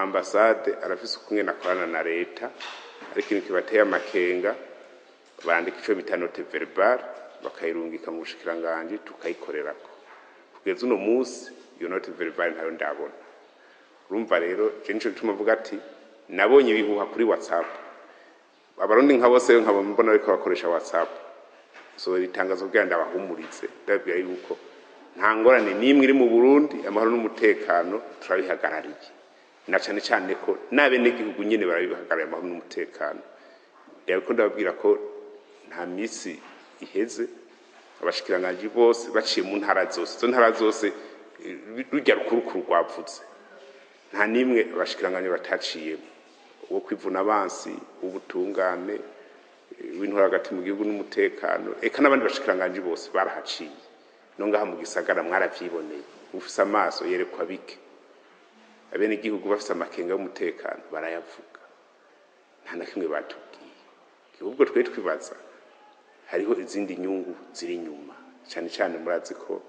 amambasade arafise ukumwe nakorana na leta ariko ikintu kibateye amakenga bandika ico bita note verbale bakayirungika mu Umushikiranganji tukayikorerako kugeza uno munsi iyo note verbale ntayo ndabona urumva rero je nico gituma mvuga ati nabonye ibihuha kuri WhatsApp abarundi nka bose nkabo mbona ariko bakoresha WhatsApp so ritangazo bwanda bahumuritse ndabwira yuko nta ngorane nimwe iri mu Burundi amahoro n'umutekano turabihagarariye na cyane cyane ko nabene gihugu nyene barabihagarariye amahoro n'umutekano yariko ndababwira ko nta misi iheze abashikiranganji bose baciye mu ntara zose zo ntara zose rujya rukurukuru rwavutse nta nimwe abashikiranganji bataciye uwo kwivuna abansi ubutungane w'intwara hagati mu gihugu n'umutekano eka n'abandi bashikiranganji bose barahaciye no ngaha mu gisagara mwaravyiboneye ufise amaso yerekwa bike abene gihugu bafise amakenga y'umutekano barayavuga nta na kimwe batubwiye ahubwo twe twibaza hariho izindi nyungu ziri nyuma cyane cyane murazi ko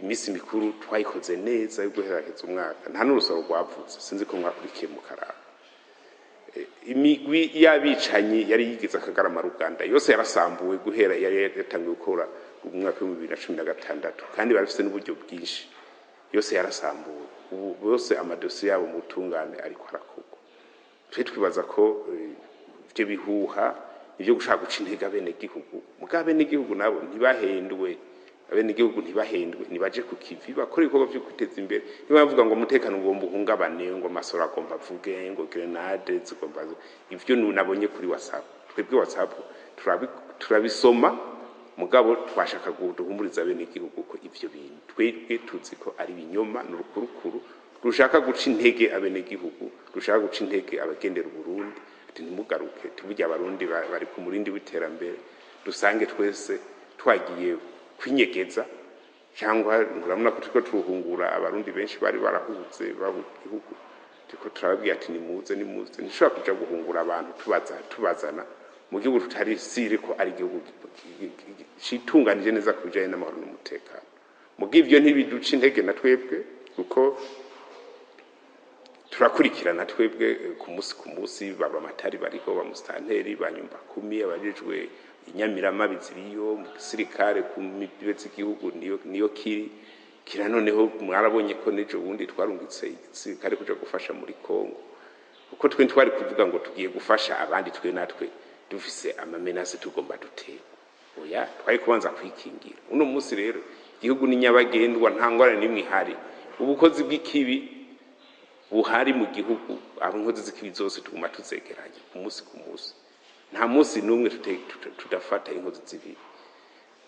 imisi mikuru twayikoze neza yo guheraheza umwaka nta n'urusoro rwavutse sinzi ko mwakurikiye mu karara imigwi y'abicanyi yari yigize akagarama Ruganda yose yarasambuwe guhera yari yatangiye gukora mu mwaka wa 2016 kandi barafise n'uburyo bwinshi yose yarasambuwe ubu bose amadosiye yabo mu tungane ariko arakorwa twe twibaza ko ivyo bihuha ivyo gushaka guca intege abene gihugu mugabe n'igihugu nabo ntibahendwe abene gihugu ntibahendwe nibaje ku kivi bakora ibikorwa byo kwiteza imbere niba bavuga ngo umutekano ugomba uhungabane ngo amasoro agomba avuge ngo grenade zigomba ivyo nabonye kuri WhatsApp twebwe WhatsApp turabisoma mugabo twashaka guhumuriza abene gihugu ko ivyo bintu twebwe tuzi ko ari binyoma n'urukurukuru rushaka guca intege abene gihugu rushaka guca intege abagendera Burundi ati ntimugaruke tubujya abarundi bari ku murindi w'iterambere dusange twese twagiye kwinyegeza cyangwa muramuna ko tuko turuhungura abarundi benshi bari barahuze babu gihugu tuko turababwiye ati nimuze nishobora kuja guhungura abantu tubazana mu gihugu tutari sire ko ari gihugu citunganije neza kujanye n'amahoro n'umutekano mu givyo ntibiduca intege na twebwe kuko turakurikirana twebwe ku musi baba amatari bariko bamustanteri banyumba 10 abajejwe inyamirama biziriyo mu gisirikare ku mibezi gihugu niyo kira noneho mwarabonye ko nejo bundi twarungitse igisirikare kuja gufasha muri Kongo uko twe twari kuvuga ngo tugiye gufasha abandi twe natwe dufise amamenase tugomba dutera oya twari kubanza kwikingira uno munsi rero igihugu ni nyabagendwa nta ngorane nimwe hari ubukozi bw'ikibi buhari mu gihugu abinkozi z'ikibi zose tuguma tuzegeranye ku munsi nta munsi numwe tudafata inkozi z'ibibi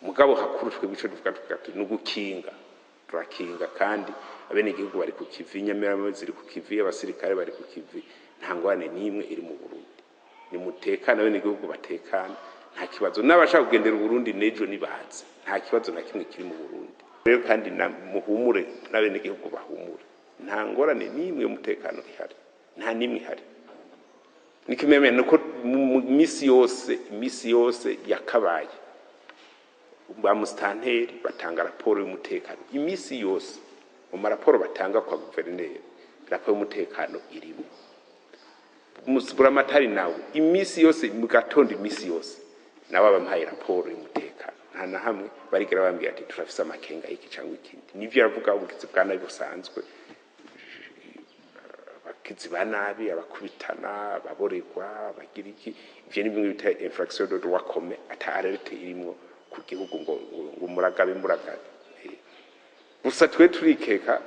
mugabo hakuru twe bico tuvuga n'ugukinga turakinga kandi abene igihugu bari ku kivi nyamiramo ziri ku kivi abasirikare bari ku kivi nta ngwane nimwe iri mu Burundi ni mutekano abene igihugu batekana nta kibazo n'abashaka kugendera Burundi nejo nibaze nta kibazo na kimwe kiri mu Burundi rero kandi na muhumure n'abene igihugu bahumure nta ngorane nimwe umutekano ihari nta nimwe ihari nikimeme nuko misi yose yakabaye bamustanteri batanga raporo y'umutekano imisi yose mu maraporo batanga kwa guverineri raporo y'umutekano irimo umusubura amatari nawe imisi yose mu gatondo imisi yose nawe bampaye raporo y'umutekano nta na hamwe barigera bambwiye ati turafise amakenga y'iki cyangwa ikindi nivyo yavuga ubugizi bwa nabi busanzwe kiziba nabi abakubitana ababoregwa bagira iki ivyo ni bimwe bita infraction de droit commun ata alerte irimo ku gihugu ngo muragabe gusa twe turikeka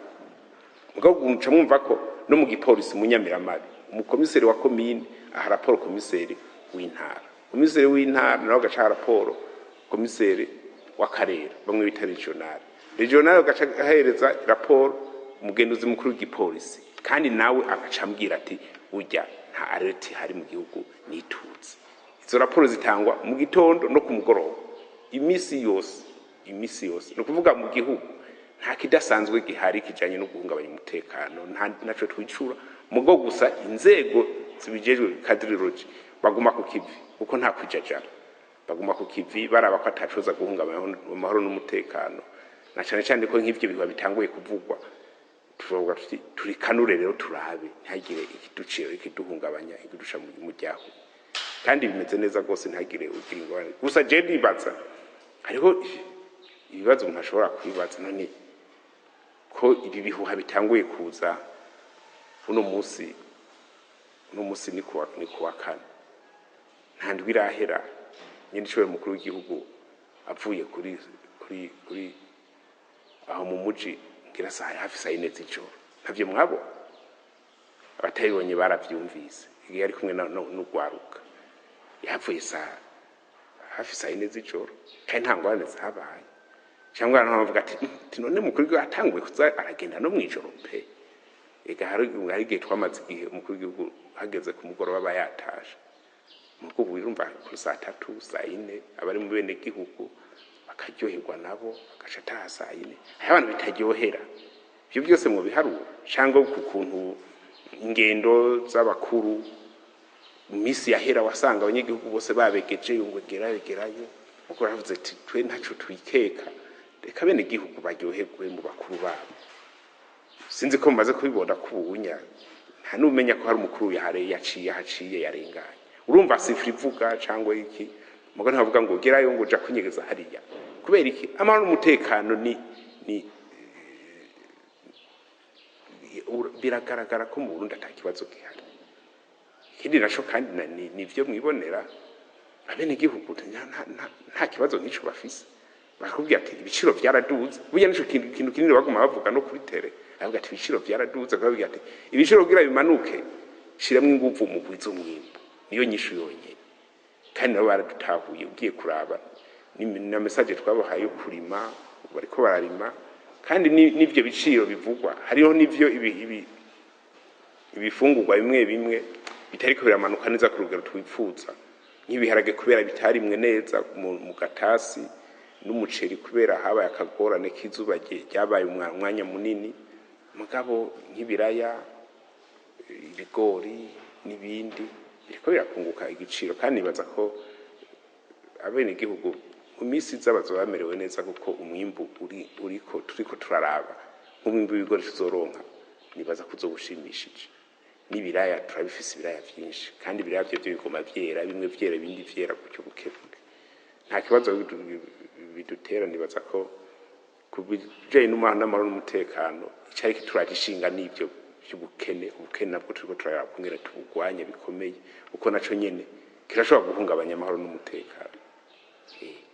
ngo guca mwumva ko no mu gipolisi mu Nyamiramabi umukomiseri wa commune aha raporo komiseri w'intara komiseri w'intara naho gaca raporo komiseri wa karere bamwe bita regional gaca ahereza raporo umugenduzi mukuru w'igipolisi kandi nawe agacambwira ati ujya nta alerte hari mu gihugu nitutse izo raporo zitangwa mu gitondo no ku mugoroba imisi yose no kuvuga mu gihugu nta kidasanzwe gihari kijanye no guhungabanya umutekano naco twicura mugo gusa inzego zibijejwe kadriroje baguma ku kivi uko nta kwijajara baguma ku kivi baraba ko atacoza guhungabanya amahoro n'umutekano na cyane cyane ko nk'ivyo biba bitanguye kuvugwa tuvuga turi kanure rero turabe ntagire ikiduciro ikiduhungabanya ikidusha mu ryaho kandi bimeze neza rwose ntagire ugira ingorane gusa je ndibaza hariho ibibazo umuntu ashobora kwibaza none ko ibi bihuha bitanguye kuza uno munsi ni kuwa kane nta ndwi irahera nyine ishobora mukuru w'igihugu avuye kuri aho mu muji ngira hafi saa yine z'ijoro ntavyo mwabo abatayibonye baravyumvise igihe ari kumwe n'ugwaruka yavuye hafi saa yine z'ijoro kandi nta ngorane zabaye cyangwa bavuga ati none mukuru w'igihugu atanguye kuza aragenda no mw'ijoro pe ega hari igihe twamaze igihe umukuru w'igihugu hageze ku mugoroba bayatashe nuko wirumva kuri saa 3 saa 4 abari mu bene gihugu bakaryoherwa nabo bagashata saa 4 abantu bitaryohera ibyo byose mu biharuro cyangwa ku kuntu ingendo z'abakuru mu misi yahera wasanga abanyagihugu bose babegeje yongegerayo uko ravuze ati twe ntaco twikeka reka bene gihugu baryoherwe mu bakuru babo sinzi ko maze kubibona kubunya nta numenya ko hari umukuru yaciye yarenganye urumva sifri vuga cyangwa iki mugo ntavuga ngo gerayo ngo ja kunyegeza hariya kubera iki amahoro n'umutekano ni biragaragara ko mu Burundi atakibazo gihari ikindi nasho kandi nivyo mwibonera abene gihugu nta kibazo nk'ico bafise bakubwira ati ibiciro byaraduze buya nico kintu kinini baguma bavuga no kuri tele avuga ati ibiciro byaraduze bakubwira ati ibiciro kugira bimanuke shiramwe inguvu mu bwizo mwimbo niyo nyishu yonye kandi nabo baradutahuye ugiye kuraba na message twabahaye kurima bariko bararima kandi nivyo biciro bivugwa hariho nivyo ibifungurwa bimwe bitariko biramanuka neza ku rugero twipfuza nk'ibiharage kubera bitarimwe neza mu gatasi n'umuceri kubera habaye akagorane k'izuba ryabaye umwanya munini mugabo nk'ibiraya ibigori n'ibindi biriko birakunguka igiciro kandi nibaza ko abene gihugu mu misi z'abazo bamerewe neza kuko umwimbu turiko turaraba nk'umwimbu w'ibigori tuzoronka nibaza kuzobushimishije n'ibiraya turabifise ibiraya byinshi kandi ibiraya byo bigoma vyera bimwe vyera bindi vyera kucyo bukebuke nta kibazo bidutera nibaza ko kubijanye n'amahoro n'umutekano icari kituragishinga n'ibyo by'ubukene nabwo turiko turaraba kungera tubugwanye bikomeye uko naco nyene kirashobora guhungabanya amahoro n'umutekano